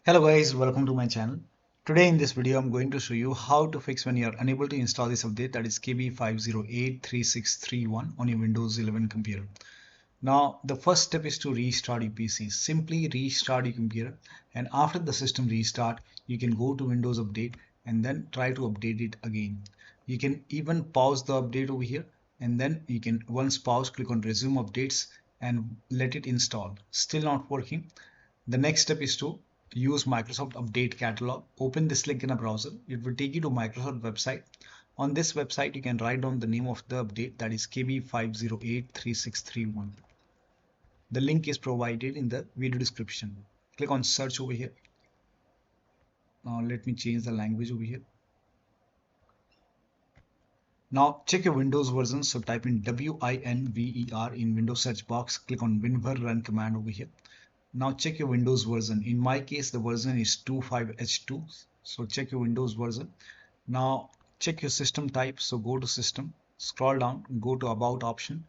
Hello guys, welcome to my channel. Today in this video I'm going to show you how to fix when you're unable to install this update, that is KB5083631 on your Windows 11 computer. Now the first step is to restart your PC. Simply restart your computer, and after the system restart you can go to Windows Update and then try to update it again. You can even pause the update over here, and then you can once pause click on resume updates and let it install. Still not working. The next step is to use Microsoft Update Catalog. Open this link in a browser. It will take you to Microsoft website. On this website, you can write down the name of the update, that is KB5083631. The link is provided in the video description. Click on search over here. Now let me change the language over here. Now check your Windows version. So type in WINVER in Windows search box. Click on winver run command over here. Now check your Windows version. In my case, the version is 25H2. So check your Windows version. Now check your system type. So go to system, scroll down, go to about option.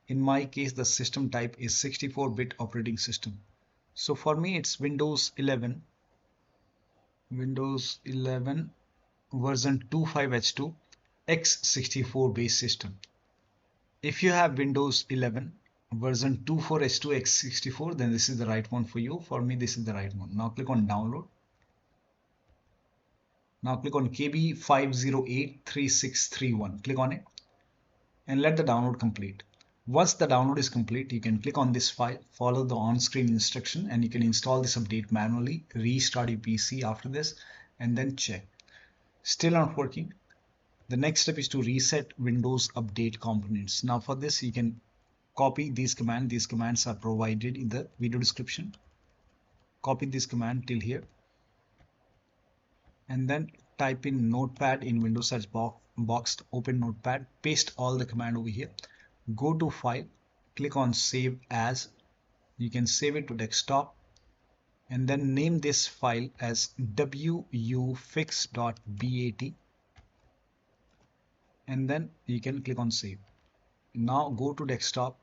In my case, the system type is 64-bit operating system. So for me, it's Windows 11 version 25H2 x64 base system. If you have Windows 11 version 24H2 x64, then this is the right one for you. For me, this is the right one. Now click on download. Now click on KB5083631. Click on it and let the download complete. Once the download is complete, you can click on this file, follow the on-screen instruction, and you can install this update manually. Restart your PC after this and then check. Still not working. The next step is to reset Windows Update components. Now for this, you can copy these commands. These commands are provided in the video description. Copy this command till here and then type in notepad in Windows search box, open notepad, paste all the command over here. Go to file, click on save as. You can save it to desktop and then name this file as wufix.bat and then you can click on save. Now go to desktop.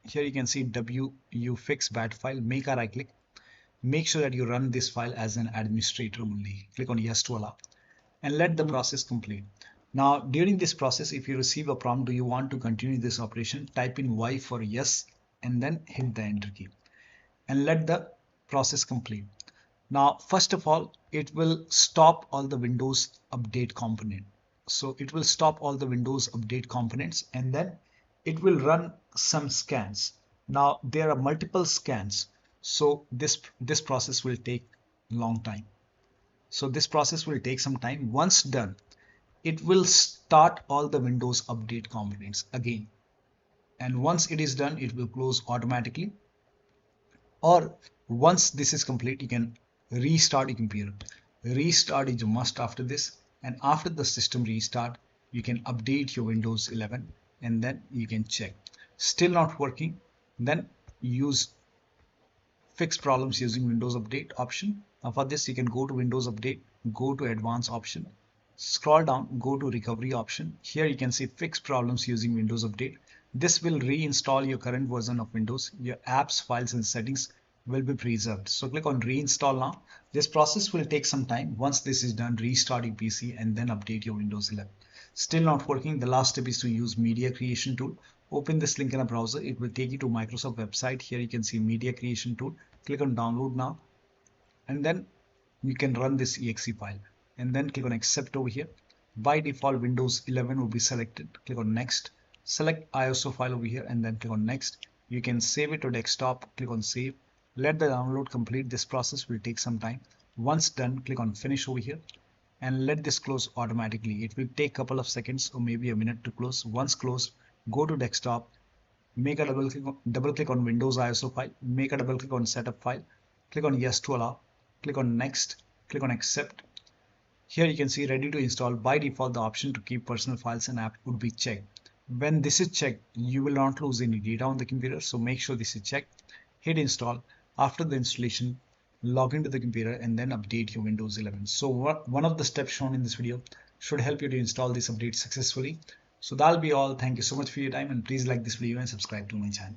Here you can see wufix.bat file. Make a right click. Make sure that you run this file as an administrator only. Click on yes to allow and let the process complete. Now during this process, if you receive a prompt, do you want to continue this operation, type in Y for yes and then hit the enter key and let the process complete. Now first of all, it will stop all the Windows Update component. So it will stop all the Windows Update components and then it will run some scans. Now there are multiple scans, so this process will take a long time. So this process will take some time. Once done, it will start all the Windows Update components again, and once it is done, it will close automatically. Or once this is complete, you can restart your computer. Restart is a must after this, and after the system restart, you can update your Windows 11 and then you can check. Still not working, then use fix problems using Windows Update option. Now for this, you can go to Windows Update, go to advanced option, scroll down, go to recovery option. Here you can see fix problems using Windows Update. This will reinstall your current version of Windows. Your apps, files and settings will be preserved. So click on reinstall now. This process will take some time. Once this is done, restart your PC and then update your Windows 11. Still not working. The last step is to use media creation tool. Open this link in a browser. It will take you to Microsoft website. Here you can see media creation tool. Click on download now and then you can run this exe file and then click on accept over here. By default, Windows 11 will be selected. Click on next. Select ISO file over here and then click on next. You can save it to desktop. Click on save. Let the download complete. This process will take some time. Once done, click on finish over here and let this close automatically. It will take a couple of seconds or maybe a minute to close. Once closed, go to desktop, make a double click on Windows ISO file, make a double click on setup file, click on yes to allow, click on next, click on accept. Here you can see ready to install. By default, the option to keep personal files and app would be checked. When this is checked, you will not lose any data on the computer, so make sure this is checked. Hit install. After the installation, log into the computer and then update your Windows 11. So one of the steps shown in this video should help you to install this update successfully. So that'll be all. Thank you so much for your time, and please like this video and subscribe to my channel.